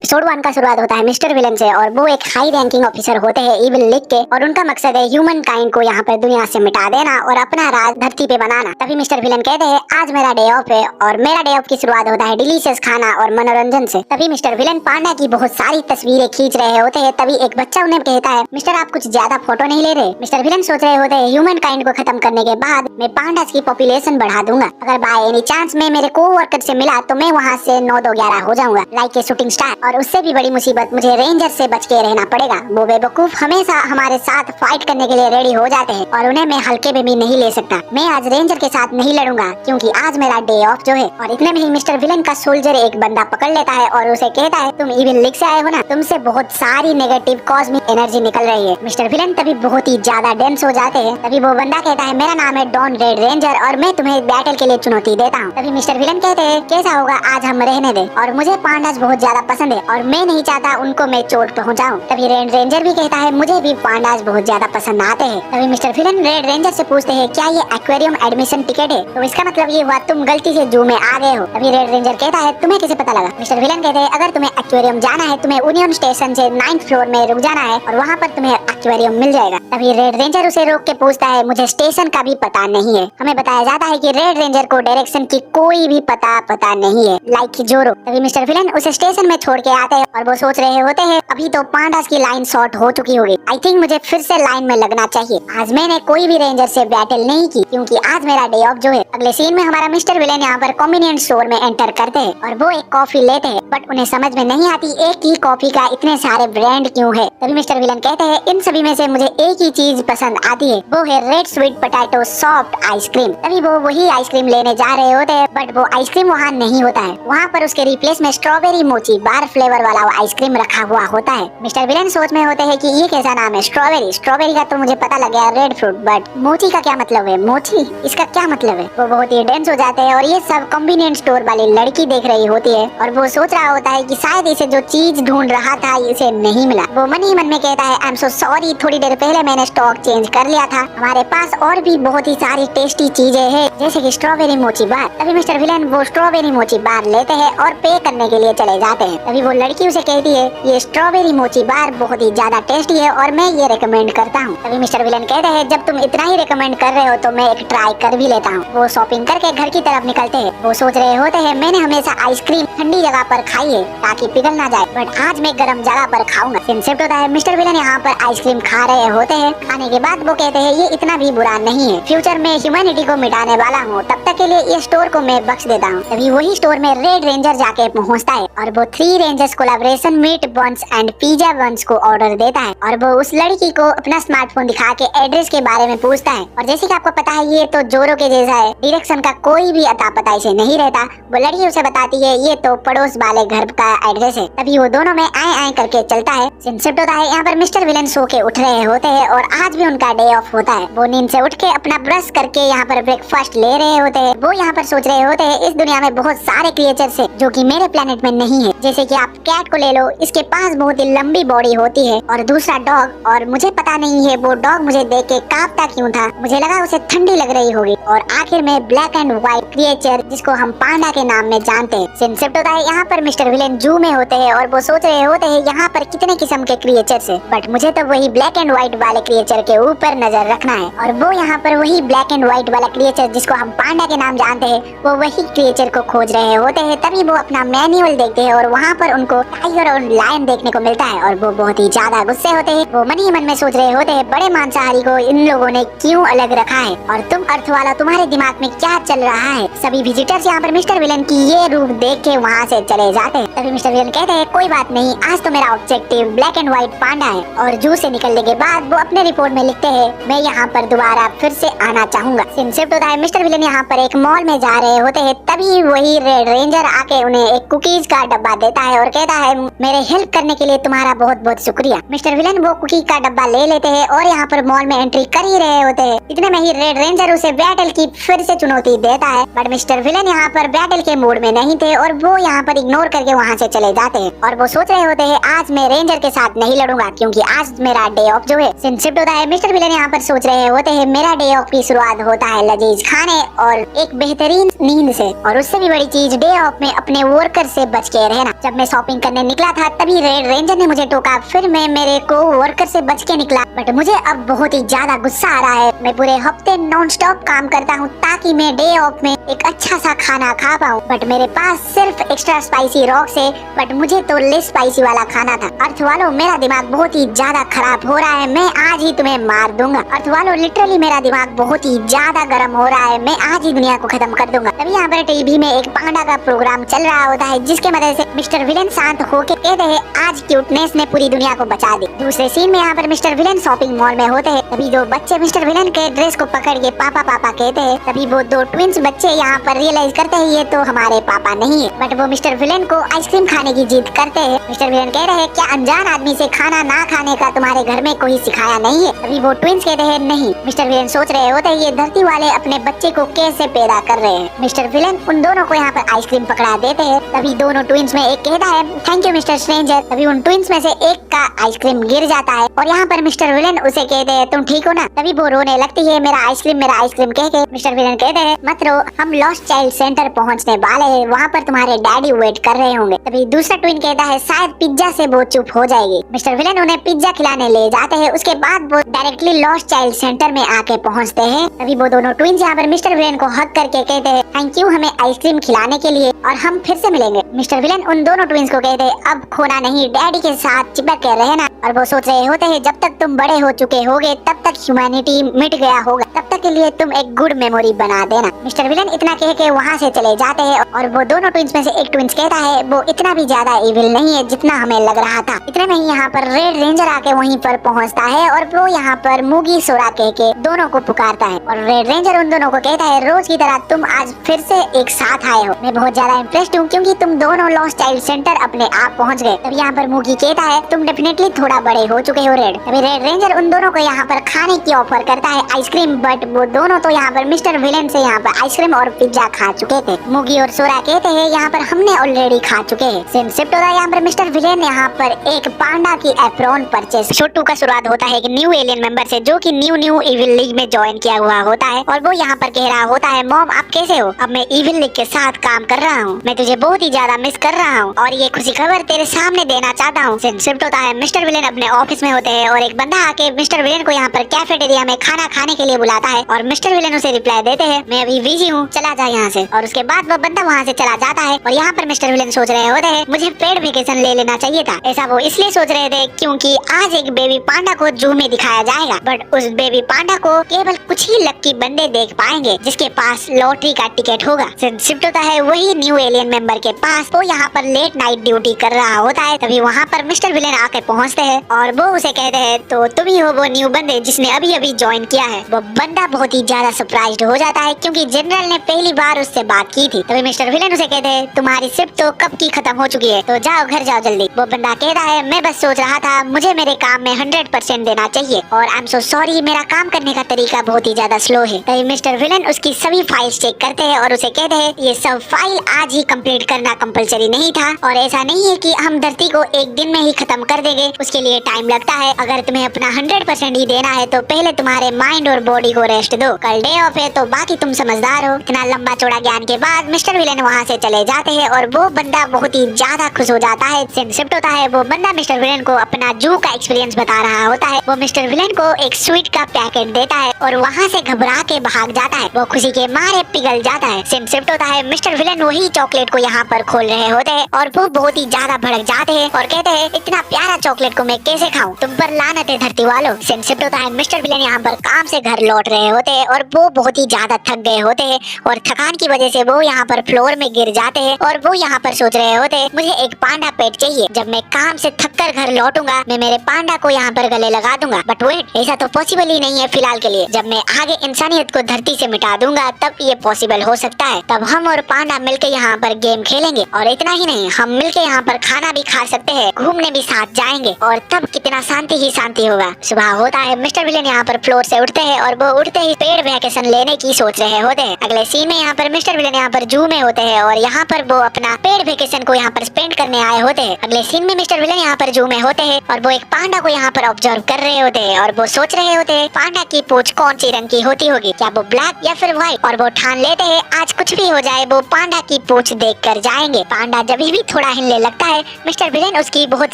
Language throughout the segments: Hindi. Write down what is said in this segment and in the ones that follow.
एपिसोड 1 का शुरुआत होता है मिस्टर विलन से और वो एक हाई रैंकिंग ऑफिसर होते हैं इविल लीग के और उनका मकसद है ह्यूमन काइंड को यहाँ पर दुनिया से मिटा देना और अपना राज धरती पे बनाना। तभी मिस्टर विलन कहते हैं आज मेरा डे ऑफ है और मेरा डे ऑफ की शुरुआत होता है डिलीशियस खाना और मनोरंजन से। तभी मिस्टर विलन पांडा की बहुत सारी तस्वीरें खींच रहे होते हैं। तभी एक बच्चा उन्हें कहता है मिस्टर आप कुछ ज्यादा फोटो नहीं ले रहे। मिस्टर विलन सोच रहे होते हैं ह्यूमन काइंड को खत्म करने के बाद मैं पांडास की पॉपुलेशन बढ़ा दूंगा। अगर बाय एनी चांस में मेरे कोवर्कर से मिला तो मैं वहाँ से 9-2-11 हो जाऊंगा लाइक ए शूटिंग स्टार। और उससे भी बड़ी मुसीबत मुझे रेंजर से बच के रहना पड़ेगा। वो बेवकूफ हमेशा हमारे साथ फाइट करने के लिए रेडी हो जाते हैं और उन्हें मैं हल्के में भी नहीं ले सकता। मैं आज रेंजर के साथ नहीं लड़ूंगा क्योंकि आज मेरा डे ऑफ जो है। और इतने में ही मिस्टर विलन का सोल्जर एक बंदा पकड़ लेता है और उसे कहता है तुम इविल लीग से आए हो ना, तुमसे बहुत सारी नेगेटिव कॉस्मिक एनर्जी निकल रही है। मिस्टर विलन तभी बहुत ही ज्यादा डेंस हो जाते हैं। तभी वो बंदा कहता है मेरा नाम है डॉन रेड रेंजर और मैं तुम्हें बैटल के लिए चुनौती देता हूँ। तभी मिस्टर विलन कहते हैं कैसा होगा आज हम रहने दे और मुझे पांडास बहुत ज्यादा पसंद है और मैं नहीं चाहता उनको मैं चोट पहुंचाऊं। तभी रेड रेंजर भी कहता है मुझे भी पांडास बहुत ज्यादा पसंद आते हैं। तभी मिस्टर विलन रेड रेंजर से पूछते हैं क्या ये एक्वेरियम एडमिशन टिकट है? तो इसका मतलब ये हुआ तुम गलती से जू में आ गए हो। तभी रेड रेंजर कहता है तुम्हें कैसे पता लगा? मिस्टर विलन कहते हैं अगर तुम्हें एक्वेरियम जाना है तुम्हें यूनियन स्टेशन से 9th फ्लोर में रुक जाना है और वहाँ पर तुम्हें एक्वेरियम मिल जाएगा। तभी रेड रेंजर उसे रोक के पूछता है मुझे स्टेशन का भी पता नहीं है। हमें बताया जाता है कि रेड रेंजर को डायरेक्शन की कोई भी पता नहीं है लाइक जोरो। तभी मिस्टर विलन उसे स्टेशन में छोड़ के आते हैं और वो सोच रहे होते हैं अभी तो पांडास की लाइन शॉर्ट हो चुकी होगी। आई थिंक मुझे फिर से लाइन में लगना चाहिए। आज मैंने कोई भी रेंजर से बैटल नहीं की क्योंकि आज मेरा डे ऑफ जो है। अगले सीन में हमारा मिस्टर विलन यहाँ पर कन्वीनियंस स्टोर में एंटर करते हैं और वो एक कॉफी लेते हैं बट उन्हें समझ में नहीं आती एक ही कॉफी का इतने सारे ब्रांड क्यों है। तभी मिस्टर विलन कहते हैं इन सभी में से मुझे एक ही चीज पसंद आती है वो है red sweet potato soft ice cream. तभी वो वही आइसक्रीम लेने जा रहे होते हैं बट वो आइसक्रीम वहाँ नहीं होता है। वहाँ पर उसके रिप्लेस में स्ट्रॉबेरी मोची बार फ्लेवर वाला आइसक्रीम रखा हुआ होता है। मिस्टर विलन सोच में होते हैं कि ये कैसा नाम है स्ट्रॉबेरी का तो मुझे पता लग गया रेड फ्रूट बट मोची का क्या मतलब है? मोची इसका क्या मतलब है? वो बहुत ही डेंस हो जाते हैं और ये सब कन्वीनियंस स्टोर वाली लड़की देख रही होती है और वो सोच रहा होता है कि शायद इसे जो चीज ढूंढ रहा था इसे नहीं मिला। वो मन ही मन में कहता है आई एम सो सॉरी थोड़ी देर पहले मैंने स्टॉक चेंज कर लिया था। हमारे पास और भी बहुत ही सारी टेस्टी चीजें हैं जैसे कि स्ट्रॉबेरी मोची बार। तभी मिस्टर विलन वो स्ट्रॉबेरी मोची बार लेते हैं और पे करने के लिए चले जाते हैं। तभी वो लड़की उसे कहती है ये स्ट्रॉबेरी मोची बार बहुत ही ज्यादा टेस्टी है और मैं ये रिकमेंड करता हूँ। तभी मिस्टर विलन कहते हैं जब तुम इतना ही रिकमेंड कर रहे हो तो मैं एक ट्राई कर भी लेता हूँ। वो शॉपिंग करके घर की तरफ निकलते हैं। वो सोच रहे होते हैं मैंने हमेशा आइसक्रीम ठंडी जगह पर खाई है ताकि पिघल ना जाए बट आज मैं गर्म जगह पर खाऊंगा। सिंसेप्ट होता है मिस्टर विलन यहाँ पर आइसक्रीम खा रहे होते हैं। खाने के बाद वो कहते हैं ये इतना भी बुरा नहीं है, फ्यूचर में ह्यूमैनिटी को मिटाने वाला हूँ, तब तक के लिए ये स्टोर को मैं बख्श देता हूँ। तभी वही स्टोर में रेड रेंजर जाके पहुँचता है और वो 3 rangers collaboration meat buns and pizza buns को ऑर्डर देता है और वो उस लड़की को अपना स्मार्टफोन दिखा के एड्रेस के बारे में पूछता है। और जैसे कि आपको पता है ये तो जोरो के जैसा है, डायरेक्शन का कोई भी अता पता इसे नहीं रहता। वो लड़की उसे बताती है ये तो पड़ोस वाले घर का एड्रेस है। तभी वो दोनों में आए करके चलता है। सिंसेप्ट होता है यहाँ पर मिस्टर विलन सो के उठ रहे होते हैं और आज भी उनका डे ऑफ होता है। वो नींद से उठ के अपना ब्रश करके यहाँ पर ब्रेकफास्ट ले रहे होते हैं। वो यहाँ पर सोच रहे होते हैं इस दुनिया में बहुत सारे क्रिएचर्स है जो कि मेरे प्लेनेट में नहीं है। जैसे कि आप कैट को ले लो, इसके पास बहुत ही लंबी बॉडी होती है और दूसरा डॉग, और मुझे पता नहीं है वो डॉग मुझे देख के कांपता क्यों था, मुझे लगा उसे ठंडी लग रही होगी। और आखिर में ब्लैक एंड व्हाइट क्रिएचर जिसको हम पांडा के नाम में जानते हैं। सिंसेप्ट होता है यहाँ पर मिस्टर विलन जू में होते हैं और वो सोच रहे होते हैं यहाँ पर कितने किस्म के क्रिएचर्स है बट मुझे तो वही ब्लैक एंड व्हाइट वाले क्रिएचर के ऊपर नजर रखना है। और वो यहाँ पर वही ब्लैक एंड व्हाइट वाला क्रिएचर जिसको हम पांडा के नाम जानते हैं वो वही क्रिएचर को खोज रहे होते हैं। तभी वो अपना मैनुअल देखते हैं और वहाँ पर उनको टाइगर और लायन देखने को मिलता है और वो बहुत ही ज्यादा गुस्से होते हैं। वो मन ही मन में सोच रहे होते हैं बड़े मांसाहारी को इन लोगों ने क्यों अलग रखा है और तुम अर्थ वाला तुम्हारे दिमाग में क्या चल रहा है। सभी विजिटर्स यहाँ पर मिस्टर विलन की ये रूप देख के वहाँ से चले जाते हैं। तभी मिस्टर विलन कहते हैं कोई बात नहीं, आज तो मेरा ऑब्जेक्टिव ब्लैक एंड व्हाइट पांडा है। और जू से निकलने के बाद वो अपने रिपोर्ट में लिखते हैं मैं यहाँ पर दोबारा फिर से आना चाहूंगा। सिंसेप्ट होता है मिस्टर विलन यहाँ पर एक मॉल में जा रहे होते हैं। तभी वही रेड रेंजर आके उन्हें एक कुकीज का डब्बा देता है और कहता है मेरे हेल्प करने के लिए तुम्हारा बहुत बहुत शुक्रिया। मिस्टर विलन वो कुकी का डब्बा ले लेते हैं और यहाँ पर मॉल में एंट्री कर ही रहे होते हैं। इतने में ही रेड रेंजर उसे बैटल की फिर से चुनौती देता है बट मिस्टर विलन यहाँ पर बैटल के मूड में नहीं थे और वो यहाँ पर इग्नोर करके वहाँ से चले जाते हैं। और वो सोच रहे होते हैं आज मैं रेंजर के साथ नहीं लड़ूंगा क्योंकि आज मेरा डे ऑफ जो है। सिंसेप्ट होता है मिस्टर विलन यहाँ पर सोच रहे होते हैं मेरा डे ऑफ की शुरुआत होता है लजीज खाने और एक बेहतरीन नींद से और उससे भी बड़ी चीज डे ऑफ में अपने वर्कर से बच के रहना। जब मैं शॉपिंग करने निकला था तभी रेड रेंजर ने मुझे टोका। फिर मैं मेरे को वर्कर से बच के निकला, बट मुझे अब बहुत ही ज्यादा गुस्सा आ रहा है। मैं पूरे हफ्ते नॉन स्टॉप काम करता हूँ ताकि मैं डे ऑफ में एक अच्छा सा खाना खा पाऊँ, बट मेरे पास सिर्फ एक्स्ट्रा स्पाइसी रॉक्स है, बट मुझे तो लेस स्पाइसी वाला खाना था। अर्थ वालों, मेरा दिमाग बहुत ही ज्यादा खराब हो रहा है, मैं आज ही तुम्हें मार दूंगा। अर्थ वालों, लिटरली मेरा दिमाग बहुत ही ज्यादा गर्म हो रहा है, मैं आज ही दुनिया को खत्म कर दूंगा। तभी यहाँ पर टीवी में एक पांडा का प्रोग्राम चल रहा होता है जिसके मदद से मिस्टर विलेन शांत होके कहते हैं आज क्यूटनेस ने पूरी दुनिया को बचा दी। दूसरे सीन में यहाँ पर मिस्टर विलेन शॉपिंग मॉल में होते हैं। तभी दो बच्चे मिस्टर विलेन के ड्रेस को पकड़ के पापा पापा कहते हैं। तभी वो दो ट्विंस बच्चे यहाँ पर रियलाइज करते हैं ये तो हमारे पापा नहीं है, बट वो मिस्टर विलेन को आइसक्रीम खाने की जिद करते हैं। मिस्टर विलेन कह रहे हैं क्या अनजान आदमी से खाना ना खाने का तुम्हारे घर में कोई सिखाया नहीं है? तभी वो ट्विंस कहते हैं नहीं। मिस्टर विलेन सोच रहे होते हैं ये धरती वाले अपने बच्चे को कैसे पैदा कर रहे हैं। मिस्टर विलेन उन दोनों को यहाँ पर आइसक्रीम पकड़ा देते हैं। तभी दोनों ट्विंस में एक कहता है थैंक यू मिस्टर स्ट्रेंजर। तभी उन ट्विंस में से एक का आइसक्रीम गिर जाता है और यहाँ पर मिस्टर विलेन उसे कहते हैं तुम ठीक हो ना? तभी वो रोने लगती है मेरा आइसक्रीम कह के। मिस्टर विलेन कहते हैं मत रो, हम लॉस्ट चाइल्ड सेंटर पहुँचने वाले हैं, वहाँ पर तुम्हारे डैडी वेट कर रहे होंगे। तभी दूसरा ट्विन कहता है शायद पिज्जा से वो चुप हो जाएगी। मिस्टर विलेन उन्हें पिज्जा खिलाने ले जाते हैं, उसके बाद वो डायरेक्टली लॉस्ट चाइल्ड सेंटर में आके पहुँचते हैं। तभी वो दोनों ट्विंस यहाँ पर मिस्टर विलेन को हक करके कहते हैं थैंक यू हमें आइसक्रीम खिलाने के लिए और हम फिर से मिलेंगे। मिस्टर विलेन उन दोनों ट्विंस को कहते हैं अब खोना नहीं, डैडी के साथ चिपक के रहना। और वो सोच रहे होते हैं जब तक तुम बड़े हो चुके होगे तब तक ह्यूमैनिटी मिट गया होगा, तब तक के लिए तुम एक गुड मेमोरी बना देना। मिस्टर विलेन इतना कह के वहाँ से चले जाते हैं और वो दोनों ट्विंस में से एक ट्विंस कहता है वो इतना भी ज्यादा इविल नहीं है जितना हमें लग रहा था। इतने में ही यहाँ पर रेड रेंजर आके वहीं पर पहुँचता है और वो यहाँ पर मुगी सोरा कह के दोनों को पुकारता है और रेड रेंजर उन दोनों को कहता है रोज की तरह तुम आज फिर से एक साथ आए हो, मैं बहुत ज्यादा इम्प्रेस्ड हूँ क्योंकि तुम दोनों लॉस्ट चाइल्ड सेंटर अपने आप पहुँच गए। तब यहाँ पर मुगी कहता है तुम डेफिनेटली थोड़ा बड़े हो चुके हो रेड। अभी रेड रेंजर उन दोनों को यहाँ पर खाने की ऑफर करता है आइसक्रीम, बट वो दोनों तो यहाँ पर मिस्टर विलेन से यहाँ पर आइसक्रीम और पिज्जा खा चुके थे। मुगी और सोरा कहते हैं यहाँ पर हमने ऑलरेडी खा चुके हैं। सीन शिफ्ट होता है यहाँ पर मिस्टर विलेन यहाँ पर एक पांडा की एप्रॉन परचेस। छोटू का शुरुआत होता है एक न्यू एलियन मेंबर से जो कि न्यू इविल लीग में ज्वाइन किया हुआ होता है और वो यहाँ पर कह रहा होता है मॉम आप कैसे हो? अब मैं इविल लीग के साथ काम कर रहा हूँ, मैं तुझे बहुत ही ज्यादा मिस कर रहा हूँ और ये खुशी खबर तेरे सामने देना चाहता हूँ। सीन शिफ्ट होता है मिस्टर विलेन अपने ऑफिस में होते हैं और एक बंदा आके मिस्टर विलेन को यहाँ पर कैफेटेरिया में खाना खाने के लिए बुलाता है और मिस्टर विलेन उसे रिप्लाई देते हैं मैं अभी बिजी हूँ, चला जा यहाँ से। और उसके बाद वो बंदा वहाँ से चला जाता है और यहाँ पर मिस्टर विलेन सोच रहे होते हैं मुझे पेड वेकेशन ले लेना चाहिए था। ऐसा वो इसलिए सोच रहे थे क्योंकि आज एक बेबी पांडा को जू में दिखाया जाएगा, बट उस बेबी पांडा को केवल कुछ ही लक्की बंदे देख पाएंगे जिसके पास लॉटरी का टिकट होगा। शिफ्ट होता है वही न्यू एलियन मेंबर के पास, वो यहाँ पर लेट नाइट ड्यूटी कर रहा होता है। तभी वहाँ पर मिस्टर विलेन आके पहुँचते हैं और वो उसे कहते हैं तो तुम ही हो वो न्यू बंदे जिसने अभी अभी ज्वाइन किया है। वो बंदा बहुत ही ज्यादा सरप्राइज्ड हो जाता है क्योंकि जनरल ने पहली बार उससे बात की थी। तभी मिस्टर विलेन उसे कहते हैं तुम्हारी शिफ्ट तो कब की खत्म हो चुकी है, तो जाओ घर जाओ जल्दी। वो बंदा कहता है मैं बस सोच रहा था मुझे मेरे काम में 100% देना चाहिए और आई एम सो सॉरी मेरा काम करने का तरीका बहुत ही ज्यादा स्लो है। तभी मिस्टर विलेन उसकी सभी फाइल्स चेक करते हैं और उसे कहते हैं ये सब फाइल आज ही कंप्लीट करना कंपलसरी नहीं था और ऐसा नहीं है कि हम धरती को एक दिन में ही खत्म कर देंगे, उसके लिए टाइम लगता है। अगर तुम्हें अपना 100% ही देना है तो पहले तुम्हारे माइंड और बॉडी को रेस्ट दो, कल डे ऑफ है तो बाकी तुम समझदार हो। इतना लंबा चौड़ा ज्ञान के बाद मिस्टर विलेन वहाँ से चले जाते हैं और वो बंदा बहुत ही ज्यादा खुश हो जाता है। सीन शिफ्ट होता है वो बंदा मिस्टर विलेन को अपना जू का एक्सपीरियंस बता रहा होता है। वो मिस्टर विलेन को एक स्वीट का पैकेट देता है और वहाँ से घबरा के भाग जाता है, वो खुशी के मारे पिघल जाता है। सीन शिफ्ट होता है मिस्टर विलेन वही चॉकलेट को यहाँ पर खोल रहे होते हैं और वो बहुत ही ज्यादा भड़क जाते हैं और कहते हैं इतना प्यारा चॉकलेट को मैं कैसे खाऊं, तुम पर लानत है धरती वालों। सीन शिफ्ट होता है मिस्टर विलेन यहाँ पर काम से घर लौट रहे होते हैं और वो बहुत ही ज्यादा थक गए होते हैं और थकान की वजह से वो यहाँ पर फ्लोर में गिर जाते हैं और वो यहाँ पर सोच रहे होते हैं मुझे एक पांडा पेट चाहिए, जब मैं काम से थक कर घर लौटूंगा मैं मेरे पांडा को यहाँ पर गले लगा दूंगा। बट वेट, ऐसा तो पॉसिबल ही नहीं है फिलहाल के लिए, जब मैं आगे इंसानियत को धरती से मिटा दूंगा तब ये पॉसिबल हो सकता है। तब हम और पांडा मिलकर यहाँ पर गेम खेलेंगे और इतना ही नहीं हम मिलकर यहाँ पर खाना भी खा सकते हैं, घूमने भी साथ जाएंगे और तब कितना शांति ही शांति होगा। सुबह होता है मिस्टर विलेन यहाँ पर फ्लोर से उठते हैं और वो उठते उठते ही पेड वैकेशन लेने की सोच रहे होते हैं। अगले सीन में यहाँ पर मिस्टर विलन यहाँ पर जू में होते हैं और यहाँ पर वो अपना पेड वैकेशन को यहाँ पर स्पेंड करने आए होते हैं। अगले सीन में मिस्टर विलन यहाँ पर जू में होते हैं और वो एक पांडा को यहाँ पर ऑब्जर्व कर रहे होते हैं और वो सोच रहे होते हैं पांडा की पूंछ कौन सी रंग की होती होगी, क्या वो ब्लैक या फिर व्हाइट। और वो ठान लेते हैं आज कुछ भी हो जाए वो पांडा की पूंछ देख कर जाएंगे। पांडा जब भी थोड़ा हिलने लगता है मिस्टर विलन उसकी बहुत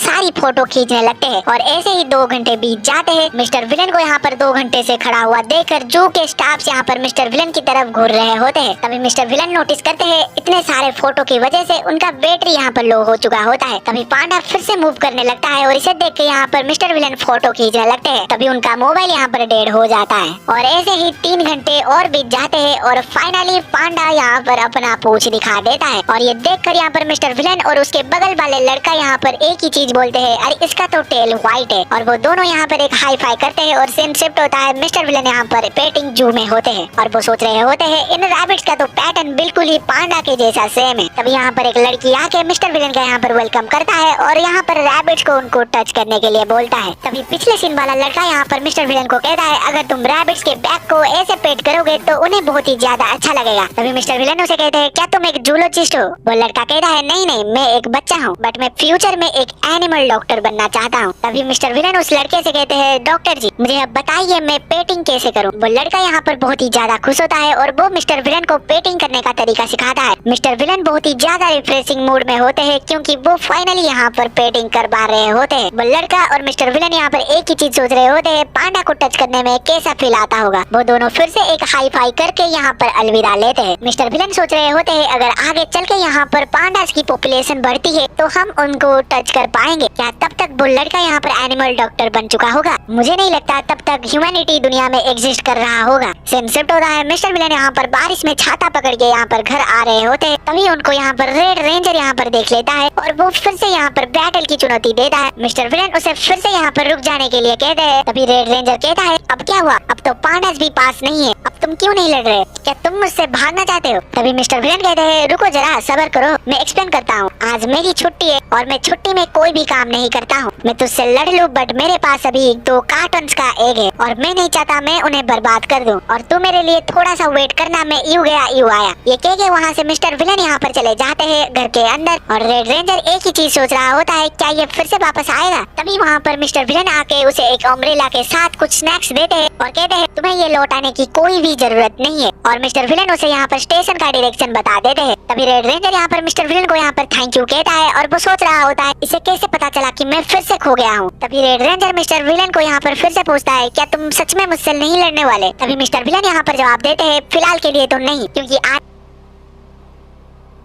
सारी फोटो खींचने लगते हैं और ऐसे ही 2 घंटे बीत जाते हैं। मिस्टर विलन को यहाँ पर 2 घंटे से खड़ा हुआ देखकर जू के स्टाफ यहाँ पर मिस्टर विलन की तरफ घूर रहे होते हैं। तभी मिस्टर विलन नोटिस करते हैं इतने सारे फोटो की वजह से उनका बैटरी यहाँ पर लो हो चुका होता है। तभी पांडा फिर से मूव करने लगता है और इसे देख के यहाँ पर मिस्टर विलन फोटो खींचने लगते हैं। तभी उनका मोबाइल यहाँ पर डेड हो जाता है और ऐसे ही 3 घंटे और बीत जाते हैं और फाइनली पांडा यहाँ पर अपना पूंछ दिखा देता है और ये देखकर यहाँ पर मिस्टर विलन और उसके बगल वाले लड़का यहाँ पर एक ही चीज बोलते हैं, अरे इसका तो टेल व्हाइट है। और वो दोनों यहाँ पर एक हाई फाई करते हैं और सीन शिफ्ट होता है। मिस्टर विलन यहाँ पर पेटिंग जू में होते हैं और वो सोच रहे होते हैं इन रैबिट्स का तो पैटर्न बिल्कुल ही पांडा के जैसा सेम है। तभी यहाँ पर एक लड़की आके मिस्टर विलन का यहाँ पर वेलकम करता है और यहाँ पर रैबिट्स को उनको टच करने के लिए बोलता है। तभी पिछले सीन वाला लड़का यहाँ पर मिस्टर विलन को कहता है अगर तुम रैबिट्स के बैक को ऐसे पेट करोगे तो उन्हें बहुत ही ज्यादा अच्छा लगेगा। तभी मिस्टर विलन उसे कहते हैं क्या तुम एक जूलॉजिस्ट हो? वो लड़का कहता है नहीं नहीं मैं एक बच्चा हूँ बट मैं फ्यूचर में एक एनिमल डॉक्टर बनना चाहता हूँ। तभी मिस्टर विलन उस लड़के से कहते हैं डॉक्टर जी मुझे अब बताइए मैं पेटिंग कैसे करूँ। वो लड़का यहाँ पर बहुत ही ज्यादा खुश होता है और वो मिस्टर विलन को पेटिंग करने का तरीका सिखाता है। मिस्टर विलन बहुत ही ज्यादा रिफ्रेशिंग मूड में होते हैं क्योंकि वो फाइनली यहाँ पर पेटिंग करवा रहे होते हैं। वो लड़का और मिस्टर विलन यहाँ पर एक ही चीज सोच रहे होते हैं पांडा को टच करने में कैसा फील आता होगा। वो दोनों फिर से एक हाई फाई करके यहाँ पर अलविदा लेते हैं। मिस्टर विलन सोच रहे होते हैं अगर आगे चल के यहाँ पर पांडास की पॉपुलेशन बढ़ती है तो हम उनको टच कर पाएंगे। क्या तब तक वो लड़का यहाँ पर एनिमल डॉक्टर बन चुका होगा? मुझे नहीं लगता तब तक ह्यूमैनिटी दुनिया में एग्जिस्ट कर रहा होगा। सीन शिफ्ट होता है। मिस्टर विलन यहाँ पर बारिश में छाता पकड़ के यहाँ पर घर आ रहे होते हैं। तभी उनको यहाँ पर रेड रेंजर यहाँ पर देख लेता है और वो फिर से यहाँ पर बैटल की चुनौती देता है। मिस्टर विलन उसे फिर से यहाँ पर रुक जाने के लिए कहते हैं। तभी रेड रेंजर कहता है अब क्या हुआ, अब तो पांडास भी पास नहीं है, अब तुम क्यों नहीं लड़ रहे, क्या तुम मुझसे भागना चाहते हो? तभी मिस्टर विलन कहते हैं रुको जरा सब्र करो मैं एक्सप्लेन करता हूँ। आज मेरी छुट्टी है और मैं छुट्टी में कोई भी काम नहीं करता हूँ। मैं तुझसे लड़ लूँ बट मेरे पास अभी 2 कार्टन्स का एग है और मैं नहीं चाहता मैं उन्हें बर्बाद कर दूं और तू मेरे लिए थोड़ा सा वेट करना, मैं यूं गया यूं आया। ये कह के वहाँ से मिस्टर विलन यहाँ पर चले जाते हैं घर के अंदर और रेड रेंजर एक ही चीज सोच रहा होता है क्या ये फिर से वापस आएगा। तभी वहाँ पर मिस्टर विलन आके उसे एक अम्ब्रेला के साथ कुछ स्नैक्स देते हैं और कहते हैं तुम्हें ये लौटाने की कोई भी जरूरत नहीं है और मिस्टर विलन उसे यहाँ पर स्टेशन का डायरेक्शन बता देते हैं। तभी रेड रेंजर यहाँ पर मिस्टर विलन को यहाँ पर थैंक यू कहता है और वो सोच रहा होता है इसे कैसे पता चला कि मैं फिर से खो गया हूँ। तभी रेड रेंजर मिस्टर विलन को यहाँ पर फिर से पूछता है क्या तुम सच में मुझसे नहीं लड़ने वाले? तभी मिस्टर विलन यहाँ पर जवाब देते हैं फिलहाल के लिए तो नहीं, क्योंकि आज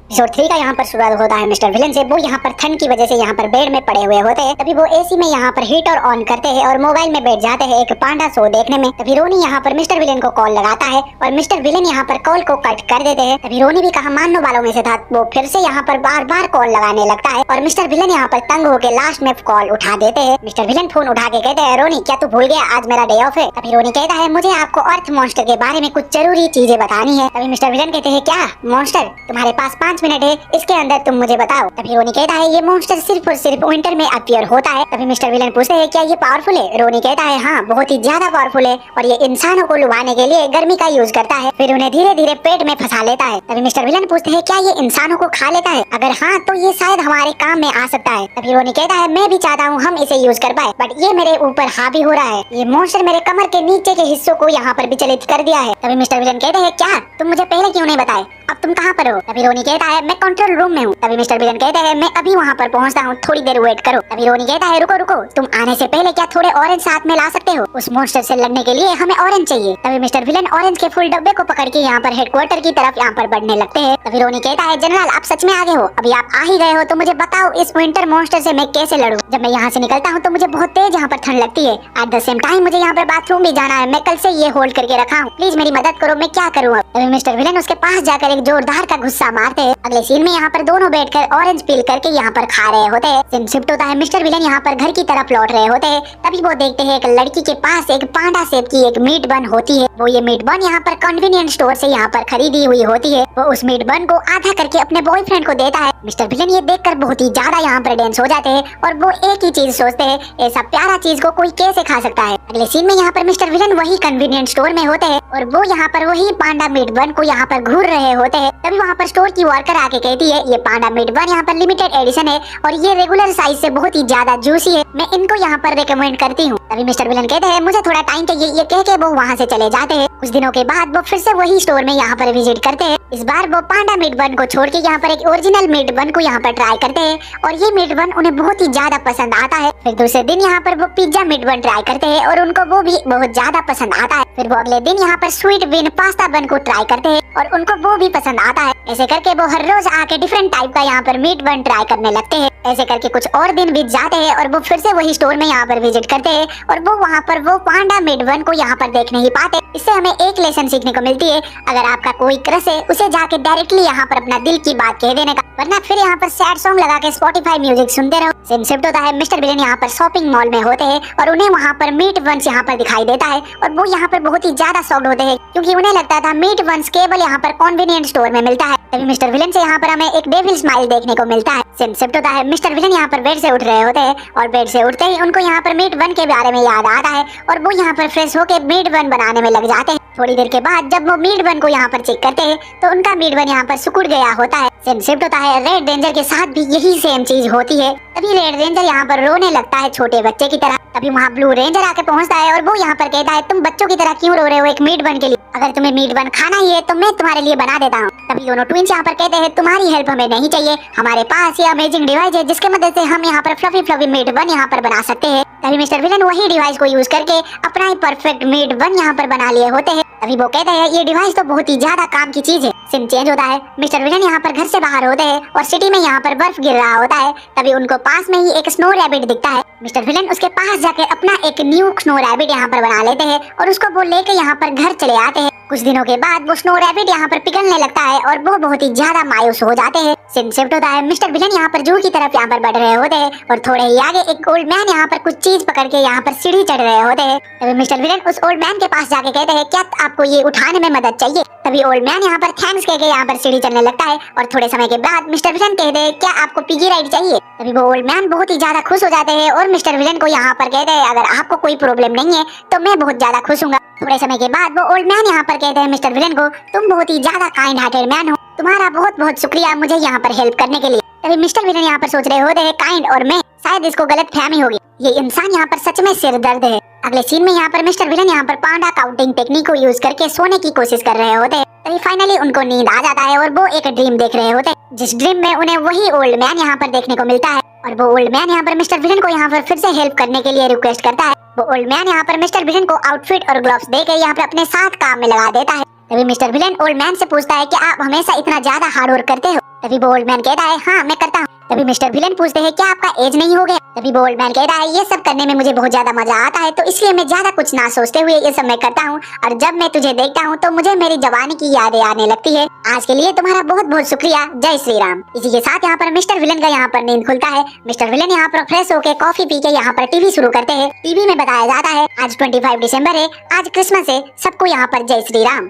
एपिसोड 3 का यहाँ पर शुरुआत होता है मिस्टर विलन से। वो यहाँ पर ठंड की वजह से यहाँ पर बेड में पड़े हुए होते हैं। तभी वो एसी में यहाँ पर हीटर ऑन करते हैं और मोबाइल में बैठ जाते हैं एक पांडा शो देखने में। तभी रोनी यहाँ पर मिस्टर विलन को कॉल लगाता है और मिस्टर विलन यहाँ पर कॉल को कट कर देते हैं। तभी रोनी भी कहा मानने वालों में से था, वो फिर से यहाँ पर बार बार कॉल लगाने लगता है और मिस्टर विलन यहाँ पर तंग होकर लास्ट में कॉल उठा देते हैं। मिस्टर विलन फोन उठा के कहते हैं रोनी क्या तू भूल गया आज मेरा डे ऑफ है? तभी रोनी कहता है मुझे आपको अर्थ मॉन्स्टर के बारे में कुछ जरूरी चीजें बतानी है। तभी मिस्टर विलन कहते हैं क्या मॉन्स्टर, तुम्हारे पास 5 मिनट है, इसके अंदर तुम मुझे बताओ। तभी रोनी कहता है ये मॉन्स्टर सिर्फ और सिर्फ विंटर में अपीयर होता है। तभी मिस्टर विलन पूछते हैं क्या ये पावरफुल है? रोनी कहता है हाँ बहुत ही ज्यादा पावरफुल है और ये इंसानों को लुभाने के लिए गर्मी का यूज करता है, फिर उन्हें धीरे धीरे पेट में फंसा लेता है। तभी मिस्टर विलन पूछते हैं क्या ये इंसानों को खा लेता है? अगर हाँ तो ये शायद हमारे काम में आ सकता है। तभी रोनी कहता है मैं भी चाहता हूँ हम इसे यूज कर पाए बट ये मेरे ऊपर हावी हो रहा है, ये मॉन्स्टर मेरे कमर के नीचे के हिस्सों को यहाँ पर विचलित कर दिया है। तभी मिस्टर विलन कहते हैं क्या तुम मुझे पहले क्यों नहीं बताए, अब तुम कहाँ पर हो? तभी रोनी कहता है मैं कंट्रोल रूम में हूँ। तभी मिस्टर विलन कहते हैं मैं अभी वहाँ पर पहुँचता हूँ, थोड़ी देर वेट करो। तभी रोनी कहता है रुको रुको, तुम आने से पहले क्या थोड़े ऑरेंज साथ में ला सकते हो? उस मॉन्स्टर से लड़ने के लिए हमें ऑरेंज चाहिए। तभी मिस्टर विलन ऑरेंज के फुल डब्बे को पकड़ के यहाँ पर हेडक्वार्टर की तरफ यहाँ पर बढ़ने लगते हैं। तभी रोनी कहता है जनरल आप सच में आगे हो, अभी आप आ ही गए हो तो मुझे बताओ इस विंटर मॉन्स्टर से मैं कैसे लड़ूं? जब मैं यहाँ से निकलता हूँ तो मुझे बहुत तेज यहाँ पर ठंड लगती है, एट द सेम टाइम मुझे यहाँ पर बाथरूम भी जाना है, मैं कल से ये होल्ड करके रखा हूँ, प्लीज मेरी मदद करो, मैं क्या करूँ अब? तभी मिस्टर विलन उसके पास जाकर एक जोरदार का गुस्सा मारते हैं। अगले सीन में यहाँ पर दोनों बैठकर ऑरेंज पील करके यहाँ पर खा रहे होते हैं। सीन शिफ्ट होता है, मिस्टर विलन यहाँ पर घर की तरफ लौट रहे होते हैं। तभी वो देखते हैं एक लड़की के पास एक पांडा शेप की एक मीट बन होती है। वो ये मीट बन यहाँ पर कन्वीनियंस स्टोर से यहाँ पर खरीदी हुई होती है। वो उस मीट बन को आधा करके अपने बॉयफ्रेंड को देता है। मिस्टर विलन ये देखकर बहुत ही ज्यादा यहाँ पर डेंस हो जाते हैं और वो एक ही चीज सोचते हैं, ऐसा प्यारा चीज को कोई कैसे खा सकता है। अगले सीन में यहाँ पर मिस्टर विलन वही कन्वीनियंस स्टोर में होते हैं और वो यहाँ पर वही पांडा मीट बन को यहाँ पर घूर रहे होते हैं। तभी वहाँ पर स्टोर की वर्कर आके कहती है, ये पांडा मीट बन यहाँ पर लिमिटेड एडिशन है और ये रेगुलर साइज से बहुत ही ज्यादा जूसी है, मैं इनको यहाँ पर रिकमेंड करती हूँ। तभी मिस्टर विलन कहते हैं, मुझे थोड़ा टाइम चाहिए। ये कह के वो वहाँ से चले जाते हैं। कुछ दिनों के बाद वो फिर से वही स्टोर में यहाँ पर विजिट करते हैं। इस बार वो पांडा मीट बन को छोड़ के यहाँ पर एक ओरिजिनल मीट बन को यहाँ पर ट्राई करते हैं और ये मीट बन उन्हें बहुत ही ज्यादा पसंद आता है। फिर दूसरे दिन यहाँ पर वो पिज्जा मीट बन ट्राई करते हैं और उनको वो भी बहुत ज्यादा पसंद आता है। फिर वो अगले दिन यहाँ पर स्वीट बीन पास्ता बन को ट्राई करते हैं और उनको वो भी पसंद आता है। ऐसे करके वो हर रोज आके डिफरेंट टाइप का यहाँ पर मीट बन ट्राई करने लगते हैं। ऐसे करके कुछ और दिन बीत जाते हैं और वो फिर से वही स्टोर में यहाँ पर विजिट करते हैं और वो वहाँ पर वो पांडा मीट बन को यहाँ पर देख नहीं पाते। इससे हमें एक लेसन सीखने को मिलती है, अगर आपका कोई क्रश है उसे जाके डायरेक्टली यहाँ पर अपना दिल की बात कह देने का, वरना फिर यहाँ पर सैड सॉन्ग लगा के स्पॉटिफाई म्यूजिक सुनते रहो। सीन शिफ्ट होता है, मिस्टर विलन यहाँ पर शॉपिंग मॉल में होते हैं और उन्हें वहाँ पर मीट बन्स यहाँ पर दिखाई देता है और वो यहाँ पर बहुत ही ज्यादा शॉक्ड होते हैं क्योंकि उन्हें लगता था मीट बन्स केवल यहाँ पर कन्वीनियंट स्टोर में मिलता है। तभी मिस्टर विलन से यहाँ पर हमें एक डेविल स्माइल देखने को मिलता है। सीन शिफ्ट होता है, मिस्टर विलन यहाँ पर बेड से उठ रहे होते हैं और बेड से उठते ही उनको यहाँ पर मीट बन के बारे में याद आता है और वो यहाँ पर फ्रेश होकर मीट बन बनाने में लग जाते हैं। थोड़ी देर के बाद जब वो मीट बन को यहाँ पर चेक करते हैं तो उनका मीट बन यहाँ पर सिकुड़ गया होता है। सीन शिफ्ट होता है, रेड रेंजर के साथ भी यही सेम चीज होती है। तभी रेड रेंजर यहाँ पर रोने लगता है छोटे बच्चे की तरह। तभी वहाँ ब्लू रेंजर आके पहुँचता है और वो यहाँ पर कहता है, तुम बच्चों की तरह क्यों रो रहे हो एक मीट बन के लिए, अगर तुम्हें मीट बन खाना ही है तो मैं तुम्हारे लिए बना देता हूँ। तभी दोनों ट्विंस यहाँ पर कहते हैं, तुम्हारी हेल्प हमें नहीं चाहिए, हमारे पास ये अमेजिंग डिवाइस है जिसके मदद से हम यहाँ पर फ्लफी फ्लफी मीट बन यहाँ पर बना सकते हैं। तभी मिस्टर विलन वही डिवाइस को यूज करके अपना ही परफेक्ट मीट बन यहाँ पर बना लिए होते हैं। तभी वो कहते हैं, ये डिवाइस तो बहुत ही ज्यादा काम की चीज है। सीन चेंज होता है, मिस्टर विलन यहाँ पर घर से बाहर होते हैं और सिटी में यहाँ पर बर्फ गिर रहा होता है। तभी उनको पास में ही एक स्नो रैबिट दिखता है। मिस्टर विलन उसके पास जाकर अपना एक न्यू स्नो रैबिट यहाँ पर बना लेते हैं और उसको वो लेके यहाँ पर घर चले आते हैं। कुछ दिनों के बाद वो स्नो रैबिट यहाँ पर पिघलने लगता है और वो बहुत ही ज्यादा मायूस हो जाते हैं। सीन शिफ्ट होता है, मिस्टर विलन यहाँ पर जू की तरफ यहाँ पर बढ़ रहे होते हैं और थोड़े ही आगे एक ओल्ड मैन यहाँ पर कुछ चीज पकड़ के यहाँ पर सीढ़ी चढ़ रहे होते हैं। तभी मिस्टर विलन उस ओल्ड मैन के पास जाके कहते हैं, क्या आपको ये उठाने में मदद चाहिए। तभी ओल्ड मैन यहाँ पर थैंक्स कह के यहाँ पर सीढ़ी चढ़ने लगता है और थोड़े समय के बाद मिस्टर विलन कहते हैं, क्या आपको पिगी राइड चाहिए। तभी वो ओल्ड मैन बहुत ही ज्यादा खुश हो जाते हैं और मिस्टर विलन को यहाँ पर कहते हैं, अगर आपको कोई प्रॉब्लम नहीं है तो मैं बहुत ज्यादा खुश हूँ। थोड़े समय के बाद वो ओल्ड मैन यहाँ पर कहते हैं मिस्टर विलन को, तुम बहुत ही ज्यादा काइंड हार्टेड मैन हो, तुम्हारा बहुत बहुत शुक्रिया मुझे यहाँ पर हेल्प करने के लिए। तभी मिस्टर विलन यहाँ पर सोच रहे होते हैं, काइंड और मैं, शायद इसको गलत फहमी होगी, ये इंसान यहाँ पर सच में सिर दर्द है। अगले सीन में यहाँ पर मिस्टर विलन यहाँ पर पांडा काउंटिंग टेक्निक को यूज करके सोने की कोशिश कर रहे होते हैं। तभी फाइनली उनको नींद आ जाता है और वो एक ड्रीम देख रहे होते हैं, जिस ड्रीम में उन्हें वही ओल्ड मैन यहाँ पर देखने को मिलता है और वो ओल्ड मैन यहाँ पर मिस्टर विलन को यहाँ पर फिर से हेल्प करने के लिए रिक्वेस्ट करता है। वो ओल्ड मैन यहाँ पर मिस्टर विलन को आउटफिट और ग्लव्स देकर यहाँ पर अपने साथ काम में लगा देता है। तभी मिस्टर विलन ओल्ड मैन से पूछता है कि आप हमेशा इतना ज्यादा हार्ड वर्क करते हो। तभी वो ओल्ड मैन कहता है, हाँ मैं करता हूँ। तभी मिस्टर विलन पूछते हैं, क्या आपका एज नहीं हो गया। तभी वो ओल्ड मैन कहता है, ये सब करने में मुझे बहुत ज्यादा मजा आता है, तो इसलिए मैं ज्यादा कुछ ना सोचते हुए ये सब मैं करता हूँ और जब मैं तुझे देखता हूँ तो मुझे मेरी जवानी की यादें आने लगती है। आज के लिए तुम्हारा बहुत बहुत शुक्रिया, जय श्री राम। इसी के साथ यहाँ पर मिस्टर विलन का यहाँ पर नींद खुलता है। मिस्टर विलन यहाँ पर फ्रेश होकर कॉफी पी के यहाँ पर टीवी शुरू करते हैं। टीवी में बताया जाता है आज 25 दिसंबर है, आज क्रिसमस है, सबको यहाँ पर जय श्री राम।